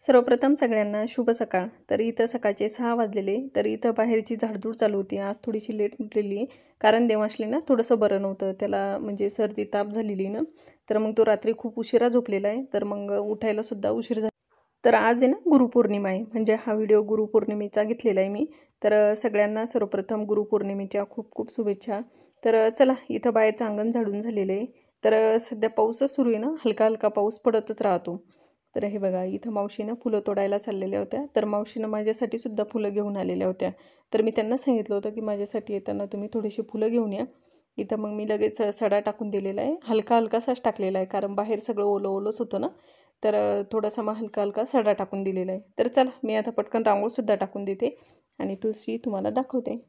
सर्वप्रथम सगळ्यांना शुभ सकाळ। तर इथं सकाळचे 6 वाजलेले। तर इथं बाहेरची झाडझूड चालू होती। आज थोडीशी लेट उठलेली कारण देवांशले ना थोडंसं बरं नव्हतं, त्याला म्हणजे सर्दी ताप झालेली ना, तर मग तो रात्री खूप उशिरा झोपलेला आहे, तर मग उठायला सुद्धा उशीर झाला। तर आज आहे ना गुरुपौर्णिमा आहे, म्हणजे हा व्हिडिओ गुरुपौर्णिमेचा घेतलेला आहे मी। तर सगळ्यांना सर्वप्रथम गुरुपौर्णिमेच्या खूप खूप शुभेच्छा। तर चला इथं बाहेरचं अंगण झाडून झालेलं आहे। तर सध्या पाऊसच सुरू आहे ना, हलका हलका पाऊस पडतच राहतो। तर हे बघा इथं मावशीनं फुलं तोडायला चाललेल्या होत्या, तर मावशीनं माझ्यासाठी सुद्धा फुलं घेऊन आलेल्या होत्या। तर मी त्यांना सांगितलं होतं की माझ्यासाठी येताना तुम्ही थोडीशी फुलं घेऊन या। इथं मग मी लगेच सडा टाकून दिलेला आहे, हलका हलकासाच टाकलेला आहे कारण बाहेर सगळं ओलं ओलंच होतं ना, तर थोडासा मग हलका हलका सडा टाकून दिलेला आहे। तर चला मी आता पटकन रांगोळीसुद्धा टाकून देते आणि तुळशी तुम्हाला दाखवते।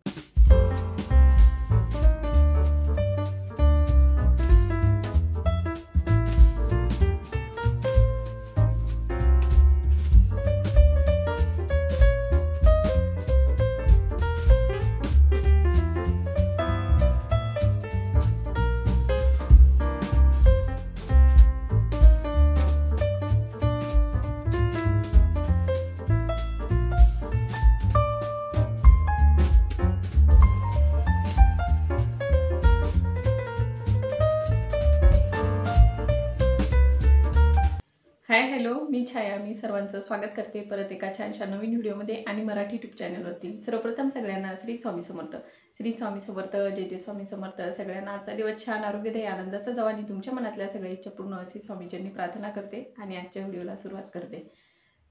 हाय हॅलो, मी छाया, मी सर्वांचं स्वागत करते परत एका छानशा नवीन व्हिडिओमध्ये आणि मराठी यूट्यूब चॅनलवरती। सर्वप्रथम सगळ्यांना श्री स्वामी समर्थ, श्री स्वामी समर्थ, जय जय स्वामी समर्थ। सगळ्यांना आजचा दिवस छान आरोग्यदायी आनंदाचा जावा आणि तुमच्या मनातल्या सगळ्या इच्छा पूर्ण अशी स्वामीजींनी प्रार्थना करते आणि आजच्या व्हिडिओला सुरुवात करते।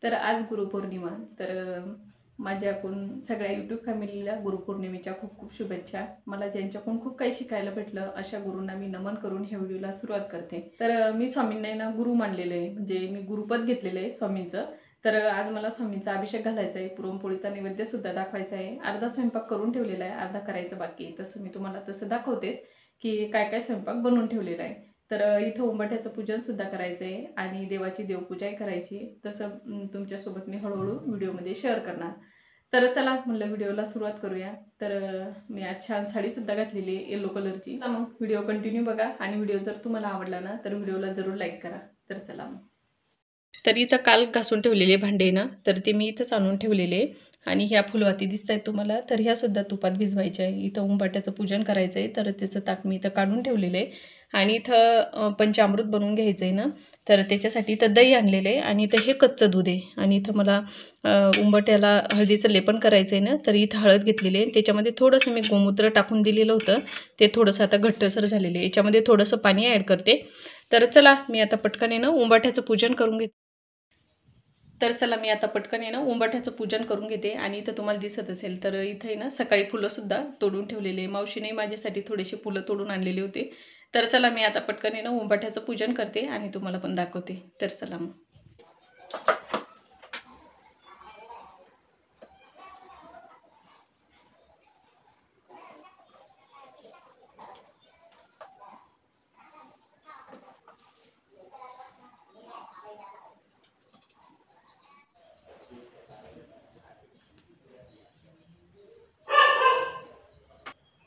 तर आज गुरुपौर्णिमा, तर माझ्याकडून सगळ्या यूट्यूब फॅमिलीला गुरुपौर्णिमेच्या खूप खूप शुभेच्छा। मला ज्यांच्याकडून खूप काही शिकायला भेटलं अशा गुरूंना मी नमन करून ह्या व्हिडिओला सुरुवात करते। तर मी स्वामींना ना गुरु मानलेलं आहे, म्हणजे मी गुरुपद घेतलेलं आहे स्वामींचं। तर आज मला स्वामींचा अभिषेक घालायचा आहे, पुरणपोळीचा नैवेद्य सुद्धा दाखवायचा आहे। अर्धा स्वयंपाक करून ठेवलेला आहे, अर्धा करायचा बाकी आहे। तसं मी तुम्हाला तसं दाखवतेच की काय काय स्वयंपाक बनवून ठेवलेला आहे। तर इथं उंबाट्याचं पूजन सुद्धा करायचं आहे आणि देवाची देवपूजाही करायची। तसं तुमच्यासोबत मी हळूहळू व्हिडिओमध्ये शेअर करणार। तर चला म्हणलं व्हिडिओला सुरुवात करूया। तर मी आज छान साडीसुद्धा घातलेली आहे येलो कलरची। मग व्हिडिओ कंटिन्यू बघा आणि व्हिडिओ जर तुम्हाला आवडला ना तर व्हिडिओला जरूर लाईक करा। तर चला मग। तर इथं काल घासून ठेवलेले भांडे ना, तर ते मी इथंच आणून ठेवलेले आणि ह्या फुलवाती दिसत आहेत तुम्हाला, तर ह्या सुद्धा तुपात भिजवायच्या आहे। इथं उंबाट्याचं पूजन करायचं आहे, तर त्याचं ताट मी इथं काढून ठेवलेलं आहे आणि इथं पंचामृत बनवून घ्यायचं आहे ना, तर त्याच्यासाठी इथं दही आणलेलं आहे आणि इथं हे कच्चं दूध आहे आणि इथं मला उंबाट्याला हळदीचं लेपन करायचं आहे ना, तर इथं हळद घेतलेली आहे। त्याच्यामध्ये थोडंसं मी गोमूत्र टाकून दिलेलं होतं, ते थोडंसं आता घट्टसर झालेलं आहे। याच्यामध्ये थोडंसं पाणी ॲड करते। तर चला मी आता पटकन आहे ना उंबाट्याचं पूजन करून घेते। तर चला मी आता पटकन आहे ना उंबाट्याचं पूजन करून घेते आणि इथं तुम्हाला दिसत असेल तर इथे आहे ना सकाळी फुलंसुद्धा तोडून ठेवलेले, मावशीने माझ्यासाठी थोडेसे फुलं तोडून आणलेले होते। तर चला मी आता पटकन आहे ना उंबाट्याचं पूजन करते आणि तुम्हाला पण दाखवते। तर चला मग।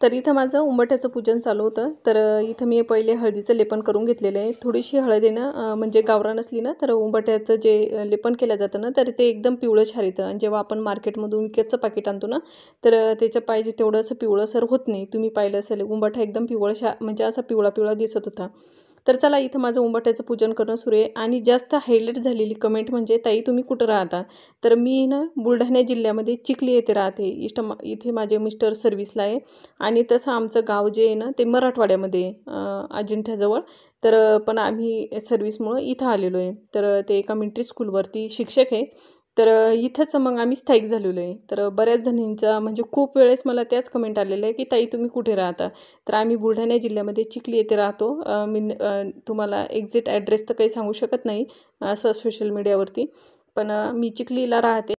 तर इथं माझं उंबाट्याचं पूजन चालू होतं। तर इथं मी पहिले हळदीचं लेपन करून घेतलेलं आहे। थोडीशी हळद आहे ना, म्हणजे गावरान असली ना तर उंबाट्याचं जे लेपन केलं जातं ना, तर ते एकदम पिवळं येतं आणि जेव्हा आपण मार्केटमधून विकतचं पाकिट आणतो ना, तर त्याचं पाहिजे तेवढं असं पिवळसर होत नाही। तुम्ही पाहिलं असेल उंबाठा एकदम पिवळशा म्हणजे असा पिवळा पिवळा दिसत होता। तर चला इथं माझं उंबाट्याचं पूजन करणं सुरू आहे आणि जास्त हायलाईट झालेली कमेंट म्हणजे ताई तुम्ही कुठं राहता? तर मी ना बुलढाणा जिल्ह्यामध्ये चिखली येथे राहते। इथे माझे मिस्टर सर्व्हिसला आहे आणि तसं आमचं गाव जे आहे ना ते मराठवाड्यामध्ये अजिंठ्याजवळ। तर पण आम्ही सर्व्हिसमुळं इथं आलेलो आहे। तर ते एका मिलिटरी स्कूलवरती शिक्षक आहे। तर इथंच मग आम्ही स्थायिक झालेलो आहे। तर बऱ्याच जणींचा म्हणजे खूप वेळेस मला त्याच कमेंट आलेल्या आहे की ताई तुम्ही कुठे राहता? तर आम्ही बुलढाणा जिल्ह्यामध्ये चिखली येथे राहतो। मी तुम्हाला एक्झॅक्ट ॲड्रेस तर काही सांगू शकत नाही असं सोशल मीडियावरती, पण मी चिखलीला राहते।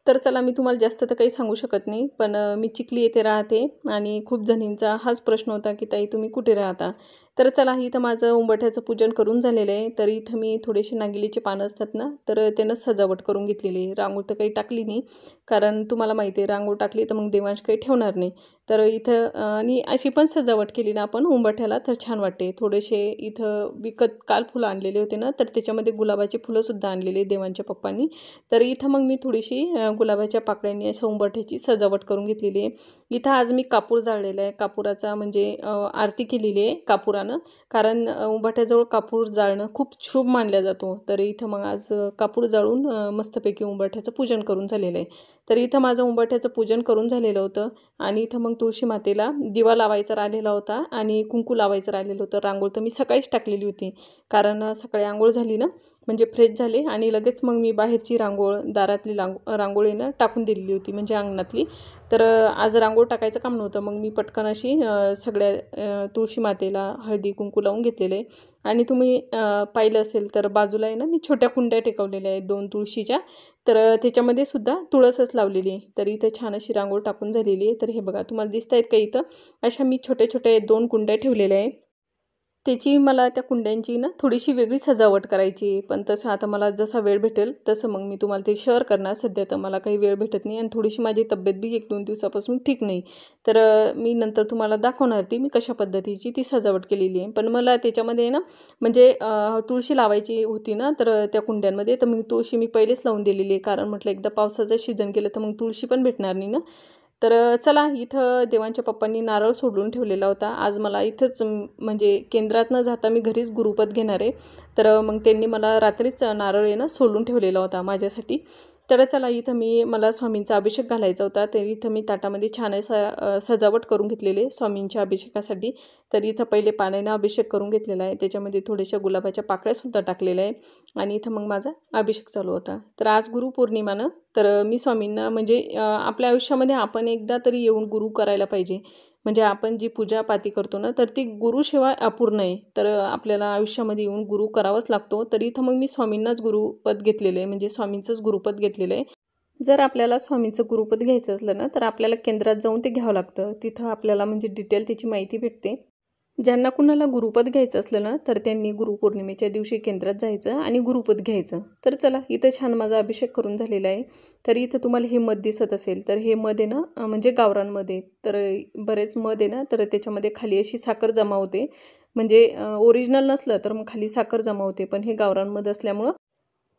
तर चला मी तुम्हाला जास्त तर काही सांगू शकत नाही, पण मी चिखली येथे राहते आणि खूप जणींचा हाच प्रश्न होता की ताई तुम्ही कुठे राहता? तर चला इथं माझं उंबरठ्याचं पूजन करून झालेलं आहे. तर इथं मी थोडेसे नागिलीचे पानं असतात ना, तर त्यानं सजावट करून घेतलेली आहे. रांगोळ तर काही टाकली नाही, कारण तुम्हाला माहिती आहे रांगोळ टाकली तर मग देवांश काही ठेवणार नाही. तर इथं आणि अशी पण सजावट केली ना आपण उंबरठ्याला तर छान वाटते. थोडेसे इथं विकत काल फुलं आणलेले होते ना, तर त्याच्यामध्ये गुलाबाची फुलंसुद्धा आणलेली देवांच्या पप्पांनी. तर इथं मग मी थोडीशी गुलाबाच्या पाकळ्यांनी असं उंबरठ्याची सजावट करून घेतलेली आहे. इथं आज मी कापूर जाळलेला आहे. कापुराचा म्हणजे आरती केलेली आहे कापुरानं, कारण उंबरठ्याजवळ कापूर जाळणं खूप शुभ मानला जातो. तर इथं मग आज कापूर जाळून मस्तपैकी उंबरठ्याचं पूजन करून झालेलं आहे. तर इथं माझं उंबरठ्याचं पूजन करून झालेलं होतं आणि इथं मग तुळशी मातेला दिवा लावायचा राहिलेला होता आणि कुंकू लावायचं राहिलेलं होतं. रांगोळ तर मी सकाळीच टाकलेली होती, कारण सकाळी आंघोळ झाली ना, म्हणजे फ्रेश झाले आणि लगेच मग मी बाहेरची रांगोळ दारातली रांगोळी ना टाकून दिलेली होती, म्हणजे अंगणातली. तर आज रांगोळ टाकायचं काम नव्हतं, मग मी पटकन अशी सगळ्या तुळशी मातेला हळदी कुंकू लावून घेतलेले. आणि तुम्ही पाहिलं असेल तर बाजूला आहे ना मी छोट्या कुंड्या टेकवलेल्या आहेत 2 तुळशीच्या. तर त्याच्यामध्ये सुद्धा तुळसच लावलेली आहे. तर इथं छान अशी रांगोळ टाकून झालेली आहे. तर हे बघा तुम्हाला दिसत आहेत का इथं अशा मी छोटे छोटे 2 कुंड्या ठेवलेल्या आहे. त्याची मला त्या कुंड्यांची ना थोडीशी वेगळी सजावट करायची आहे. पण तसं आता मला जसा वेळ भेटेल तसं मग मी तुम्हाला ते शेअर करणार. सध्या तर मला काही वेळ भेटत नाही आणि थोडीशी माझी तब्येत बी 1-2 दिवसापासून ठीक नाही. तर मी नंतर तुम्हाला दाखवणार ती मी कशा पद्धतीची ती सजावट केलेली आहे. पण मला त्याच्यामध्ये ना म्हणजे तुळशी लावायची होती ना, तर त्या कुंड्यांमध्ये तर मी तुळशी पहिलेच लावून दिलेली आहे. कारण म्हटलं एकदा पावसाचं सीझन गेलं तर मग तुळशी पण भेटणार नाही ना. तर चला इथं देवांच्या पप्पांनी नारळ सोडून ठेवलेला होता. आज मला इथंच म्हणजे केंद्रात न जाता मी घरीच गुरुपद घेणार आहे. तर मग त्यांनी मला रात्रीच नारळ आहे ना सोलून ठेवलेला होता माझ्यासाठी. तर चला इथं मला स्वामींचा अभिषेक घालायचा होता. तर इथं मी ताटामध्ये छान असा सजावट करून घेतलेली आहे स्वामींच्या अभिषेकासाठी. तर इथं पहिले पाण्यानं अभिषेक करून घेतलेला आहे. त्याच्यामध्ये थोड्याशा गुलाबाच्या पाकळ्यासुद्धा टाकलेल्या आहे आणि इथं मग माझा अभिषेक चालू होता. तर आज गुरुपौर्णिमानं तर मी स्वामींना म्हणजे आपल्या आयुष्यामध्ये आपण एकदा तरी येऊन गुरु करायला पाहिजे. म्हणजे आपण जी पूजापाती करतो ना, तर ती गुरुशिवाय अपूर्ण आहे. तर आपल्याला आयुष्यामध्ये येऊन गुरु करावाच लागतो. तर इथं मग मी स्वामींनाच गुरुपद घेतलेलं आहे, म्हणजे स्वामींचंच गुरुपद घेतलेलं आहे. जर आपल्याला स्वामींचं गुरुपद घ्यायचं असलं ना, तर आपल्याला केंद्रात जाऊन ते घ्यावं लागतं. तिथं आपल्याला म्हणजे डिटेल त्याची माहिती भेटते. ज्यांना कुणाला गुरुपद घ्यायचं असलं ना, तर त्यांनी गुरुपौर्णिमेच्या दिवशी केंद्रात जायचं आणि गुरुपद घ्यायचं. तर चला इथं छान माझा अभिषेक करून झालेला आहे. तर इथं तुम्हाला हे मध दिसत असेल, तर हे मध आहे ना म्हणजे गावरान मध आहे. तर बरेच मध आहे ना, तर त्याच्यामध्ये खाली अशी साखर जमा होते. म्हणजे ओरिजिनल नसलं तर मग खाली साखर जमा होते. पण हे गावरान मध असल्यामुळं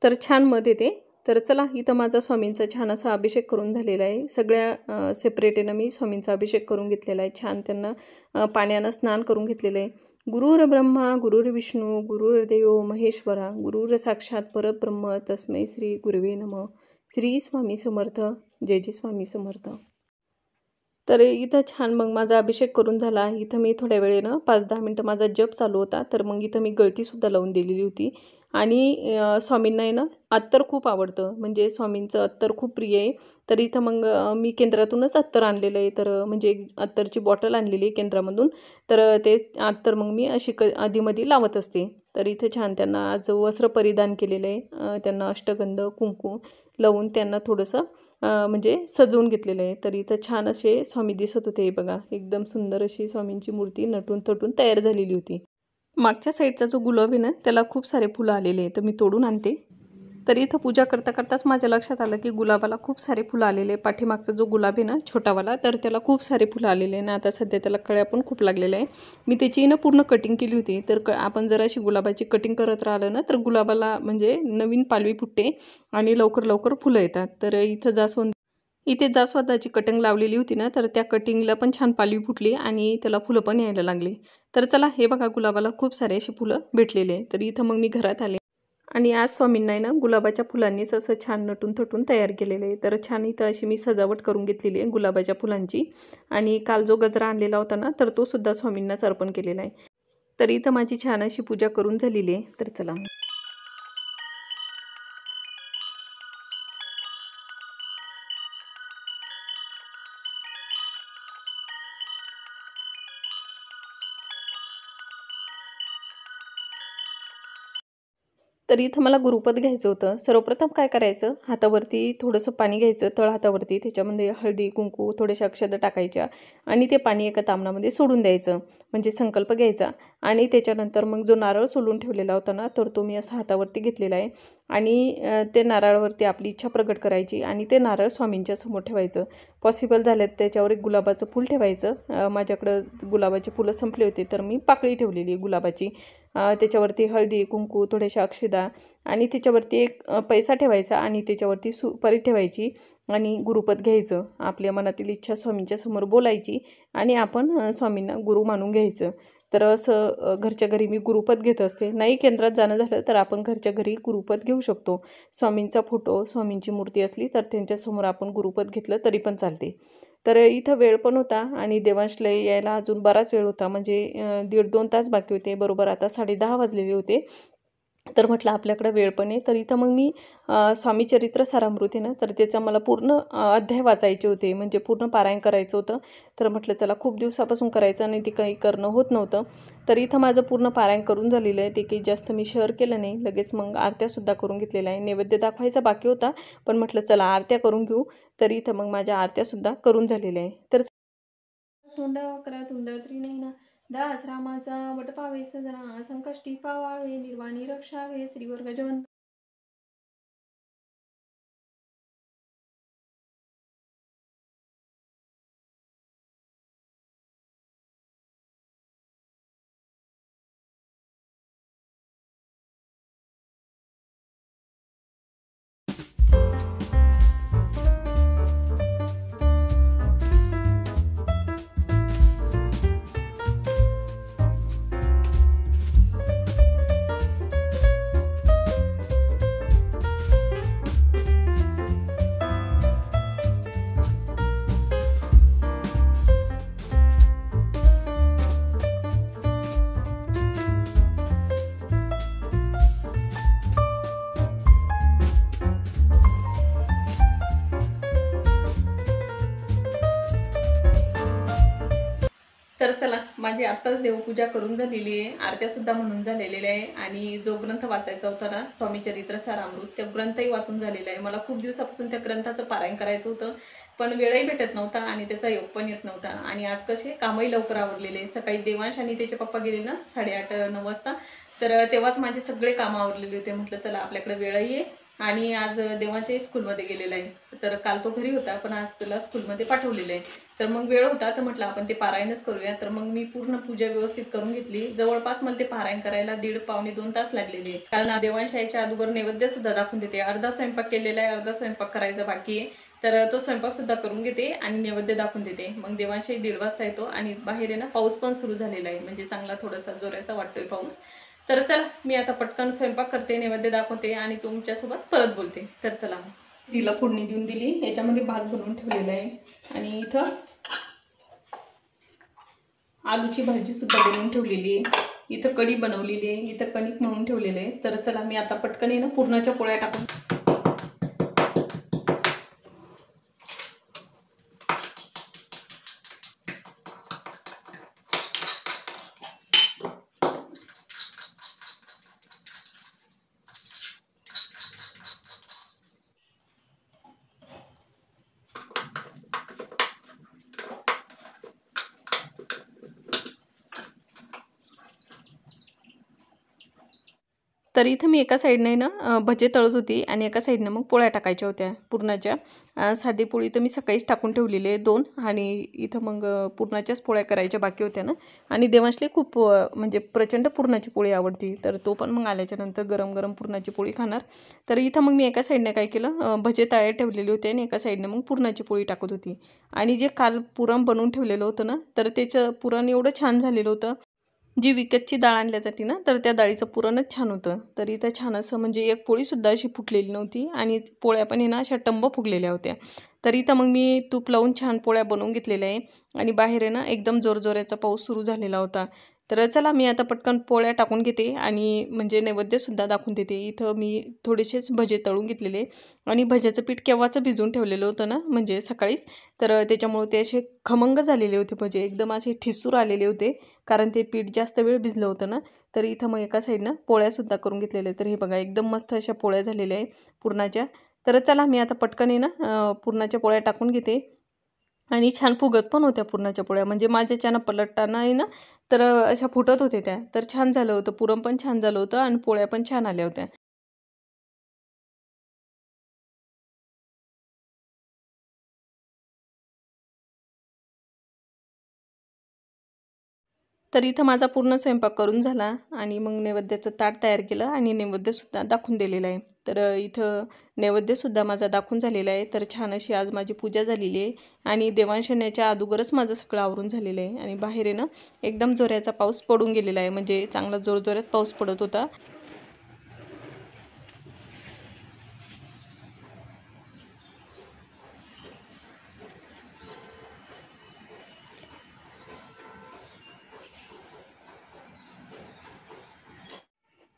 तर छान मध येते. तर चला इथं माझा स्वामींचा छान असा अभिषेक करून झालेला आहे. सगळ्या सेपरेट आहे ना मी स्वामींचा अभिषेक करून घेतलेला आहे. छान त्यांना पाण्यानं स्नान करून घेतलेलं आहे. गुरुर ब्रह्मा गुरुर्विष्णू गुरुर्देव महेश्वरा गुरुर साक्षात परब्रह्म तस्मै श्री गुरुवे नमः. श्री स्वामी समर्थ. जय जय स्वामी समर्थ. तर इथं छान मग माझा अभिषेक करून झाला. इथं मी थोड्या वेळेनं 5-10 मिनटं माझा जप चालू होता. तर मग इथं मी गळतीसुद्धा लावून दिलेली होती. आणि स्वामींना आहे ना अत्तर खूप आवडतं, म्हणजे स्वामींचं अत्तर खूप प्रिय आहे. तर इथं मग मी केंद्रातूनच अत्तर आणलेलं आहे. तर म्हणजे एक अत्तरची बॉटल आणलेली आहे केंद्रामधून. तर ते अत्तर मग मी अशी आधीमध्ये लावत असते. तर इथं छान त्यांना आज वस्त्र परिधान केलेलं आहे. त्यांना अष्टगंध कुंकू लावून त्यांना थोडंसं म्हणजे सजवून घेतलेलं आहे. तर इथं छान असे स्वामी दिसत होते. बघा एकदम सुंदर अशी स्वामींची मूर्ती नटून थटून तयार झालेली होती. मागच्या साईडचा जो गुलाब आहे ना त्याला खूप सारे फुलं आलेले आहे, तर मी तोडून आणते. तर इथं पूजा करता करताच माझ्या लक्षात आलं की गुलाबाला खूप सारे फुलं आलेले आहे. पाठीमागचा जो गुलाब आहे ना छोटावाला, तर त्याला खूप सारे फुलं आलेले आहे ना. आता सध्या त्याला कळ्या पण खूप लागलेल्या आहे. मी त्याची ना पूर्ण कटिंग केली होती. तर आपण जर अशी गुलाबाची कटिंग करत राहिलं ना तर गुलाबाला म्हणजे नवीन पालवी फुटते आणि लवकर लवकर फुलं येतात. तर इथे जास्वंदाची कटिंग लावलेली होती ना, तर त्या कटिंगला पण छान पालवी फुटली आणि त्याला फुलं पण यायला लागली. तर चला हे बघा गुलाबाला खूप सारे अशी फुलं भेटलेले आहे. तर इथं मग मी घरात आले आणि आज स्वामींना आहे ना गुलाबाच्या फुलांनीच असं छान नटून थटून तयार केलेलं आहे. तर छान इथं अशी मी सजावट करून घेतलेली आहे गुलाबाच्या फुलांची. आणि काल जो गजरा आणलेला होता ना, तर तो सुद्धा स्वामींनाच अर्पण केलेला आहे. तर इथं माझी छान अशी पूजा करून झालेली आहे. तर चला तर तर इथं मला गुरुपद घ्यायचं होतं। सर्वप्रथम काय करायचं, हातावरती थोडंसं पाणी घ्यायचं, तळ हातावरती, त्याच्यामध्ये हळदी कुंकू थोडेशा अक्षता टाकायच्या आणि ते पाणी एका तामणामध्ये सोडून द्यायचं, म्हणजे संकल्प घ्यायचा। आणि त्याच्यानंतर मग जो नारळ सोलून ठेवलेला होता ना, तर तो मी असा हातावरती घेतलेला आहे आणि ते नारळावरती आपली इच्छा प्रगट करायची आणि ते नारळ स्वामींच्या समोर ठेवायचं। पॉसिबल झालं त्याच्यावर एक गुलाबाचं फूल ठेवायचं। माझ्याकडं गुलाबाची फुलं संपली होती तर मी पाकळी ठेवलेली गुलाबाची। त्याच्यावरती हळदी कुंकू थोड्याशा अक्षता आणि त्याच्यावरती एक पैसा ठेवायचा आणि त्याच्यावरती सुपारी ठेवायची आणि गुरुपद घ्यायचं। आपल्या मनातील इच्छा स्वामींच्या समोर बोलायची आणि आपण स्वामींना गुरु मानून घ्यायचं। तर असं घरच्या घरी मी गुरुपद घेत असते। नाही केंद्रात जाणं झालं तर आपण घरच्या घरी गुरुपद घेऊ शकतो। स्वामींचा फोटो स्वामींची मूर्ती असली तर त्यांच्यासमोर आपण गुरुपद घेतलं तरी पण चालते। तर इथं वेळ पण होता आणि देवांशला यायला अजून बराच वेळ होता, म्हणजे 1.5-2 तास बाकी होते। बरोबर आता 10:30 वाजलेले होते। तर म्हटलं आपल्याकडे वेळ पण आहे, तर इथं मग मी स्वामी चरित्र सारामृत आहे ना, तर त्याचा मला पूर्ण अध्याय वाचायचे होते, म्हणजे पूर्ण पारायण करायचं होतं। तर म्हटलं चला खूप दिवसापासून करायचं आणि ते काही करणं होत नव्हतं। तर इथं माझं पूर्ण पारायण करून झालेलं आहे, ते काही जास्त मी शेअर केलं नाही। लगेच मग आरत्यासुद्धा करून घेतलेल्या आहे। नैवेद्य दाखवायचा बाकी होता, पण म्हटलं चला आरत्या करून घेऊ। तर इथं मग माझ्या आरत्यासुद्धा करून झालेल्या आहे। तर सोंड वक्र तुंड त्रिनयना दास रामाचा वट पावे सजना, संकष्टी पावावे निर्वाणी रक्षावे, श्रीवर गजवंत। तर चला माझी आत्ताच देवपूजा करून झालेली आहे, आरत्यासुद्धा म्हणून झालेल्या आहे आणि जो ग्रंथ वाचायचा होता ना स्वामी चरित्र सारामृत, तो ग्रंथही वाचून झालेला आहे। मला खूप दिवसापासून त्या ग्रंथाचं पारायण करायचं होतं, पण वेळही भेटत नव्हता आणि त्याचा योग पण येत नव्हता। आणि आज कसे कामही लवकर आवरलेले, सकाळी देवांश आणि त्याचे पप्पा गेले ना 8:30-9 वाजता, तर तेव्हाच माझे सगळे कामं आवरलेले होते। म्हटलं चला आपल्याकडे वेळही आहे आणि आज देवांशही स्कूलमध्ये गेलेला आहे, तर काल तो घरी होता पण आज त्याला स्कूलमध्ये पाठवलेलं आहे। तर मग वेळ होता तर म्हटलं आपण ते पारायणच करूया। तर मग मी पूर्ण पूजा व्यवस्थित करून घेतली। जवळपास मला ते पारायण करायला 1.5-1.25 तास लागलेले, कारण देवांश यायच्या अगोदर नैवेद्य सुद्धा दाखवून देते। अर्धा स्वयंपाक केलेला आहे, अर्धा स्वयंपाक करायचा बाकी आहे, तर तो स्वयंपाक सुद्धा करून घेते आणि नैवेद्य दाखवून देते। मग देवांशही 1:30 वाजता येतो आणि बाहेर आहे ना पाऊस पण सुरू झालेला आहे, म्हणजे चांगला थोडासा जोराचा वाटतोय पाऊस। तर चला मी आता पटकन स्वयंपाक करते, नैवेद्य दाखवते आणि तुमच्यासोबत परत बोलते। तर चला तिला फोडणी देऊन दिली, याच्यामध्ये भात बनवून ठेवलेला आहे आणि इथं आलूची भाजी सुद्धा बनवून ठेवलेली आहे, इथं कढी बनवलेली आहे, इथं कणिक मळून ठेवलेले आहे। तर चला मी आता पटकन आहे ना पुरणाच्या पोळ्या टाकून तर इथं मी एका साईडने ना भजे तळत होती आणि एका साईडने मग पोळ्या टाकायच्या होत्या पुरणाच्या। साधी पोळी तर मी सकाळीच टाकून ठेवलेली आहे 2 आणि इथं मग पुरणाच्याच पोळ्या करायच्या बाकी होत्या ना। आणि देवांशला खूप म्हणजे प्रचंड पुरणाची पोळी आवडती, तर तो पण मग आल्याच्या नंतर गरम गरम पुरणाची पोळी खाणार। तर इथं मग मी एका साईडने काय केलं, भजे तळे ठेवलेले होते आणि एका साईडने मग पुरणाची पोळी टाकत होती। आणि जे काल पुरण बनवून ठेवलेलं होतं ना, तर त्याचं पुरण एवढं छान झालेलं होतं, जी विकतची डाळ आणल्या जाते ना, तर त्या डाळीचं पुरणच छान होतं। तर इथं छान असं म्हणजे एक पोळीसुद्धा अशी फुटलेली नव्हती आणि पोळ्या पण आहे ना अशा टंब फुगलेल्या होत्या। तर इथं मग मी तूप लावून छान पोळ्या बनवून घेतलेल्या आहे आणि बाहेर आहे ना एकदम जोरजोराचा पाऊस सुरू झालेला होता। तर चला मी आता पटकन पोळ्या टाकून घेते आणि म्हणजे नैवेद्यसुद्धा दाखवून देते. इथं मी थोडेसेच भजे तळून घेतलेले आणि भज्याचं पीठ केव्हाचं भिजवून ठेवलेलं होतं ना, म्हणजे सकाळीच. तर त्याच्यामुळे ते असे खमंग झालेले होते भजे, एकदम असे ठिसूर आलेले होते, कारण ते पीठ जास्त वेळ भिजलं होतं ना. तर इथं मग एका साईडनं पोळ्यासुद्धा करून घेतलेल्या आहेत. तर हे बघा एकदम मस्त अशा पोळ्या झालेल्या आहे पुरणाच्या. तर चला मी आता पटकन आहे ना पुरणाच्या पोळ्या टाकून घेते आणि छान फुगत पण होत्या पुरणाच्या पोळ्या, म्हणजे माझ्याच्यानं पलटताना आहे ना तर अशा फुटत होत्या त्या. तर छान झालं होतं, पुरण पण छान झालं होतं आणि पोळ्या पण छान आल्या होत्या. तर इथं माझा पूर्ण स्वयंपाक करून झाला आणि मग नैवेद्याचं ताट तयार केलं आणि नैवेद्यसुद्धा दाखवून दिलेलं आहे. तर इथं नैवेद्यसुद्धा माझा दाखवून झालेला आहे. तर छान अशी आज माझी पूजा झालेली आहे आणि देवांशण्याच्या अगोदरच माझं सगळं आवरून झालेलं आहे आणि बाहेर आहे ना एकदम जोराचा पाऊस पडून गेलेला आहे, म्हणजे चांगला जोरजोरात पाऊस पडत होता.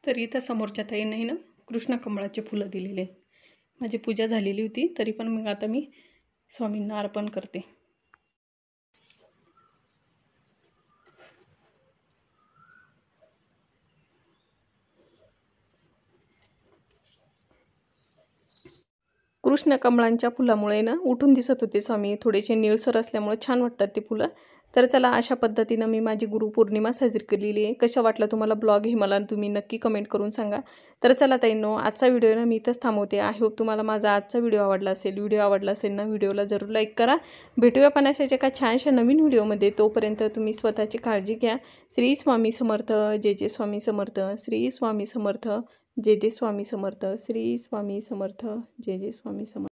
तर इथं समोरच्या ताईंनी ना कृष्ण कमळाचे फुलं दिलेले. माझी पूजा झालेली होती, तरी पण मग आता मी स्वामींना अर्पण करते. कृष्ण कमळांच्या फुलामुळे ना उठून दिसत होते स्वामी, थोडेसे निळसर असल्यामुळे छान वाटतात ते फुलं. तर चला अशा पद्धतीनं मी माझी गुरुपौर्णिमा साजरी केलेली आहे. कशा वाटला तुम्हाला ब्लॉग हे मला तुम्ही नक्की कमेंट करून सांगा. तर चला ताईंनो, आजचा व्हिडिओ ना मी इथंच थांबवते. आय होप तुम्हाला माझा आजचा व्हिडिओ आवडला असेल. व्हिडिओ आवडला असेल ना, व्हिडिओला जरूर लाईक करा. भेटूया पण अशाच एका छानशा नवीन व्हिडिओमध्ये. तोपर्यंत तुम्ही स्वतःची काळजी घ्या. श्री स्वामी समर्थ. जय जय स्वामी समर्थ. श्री स्वामी समर्थ. जय जय स्वामी समर्थ. श्री स्वामी समर्थ. जय जय स्वामी समर्थ.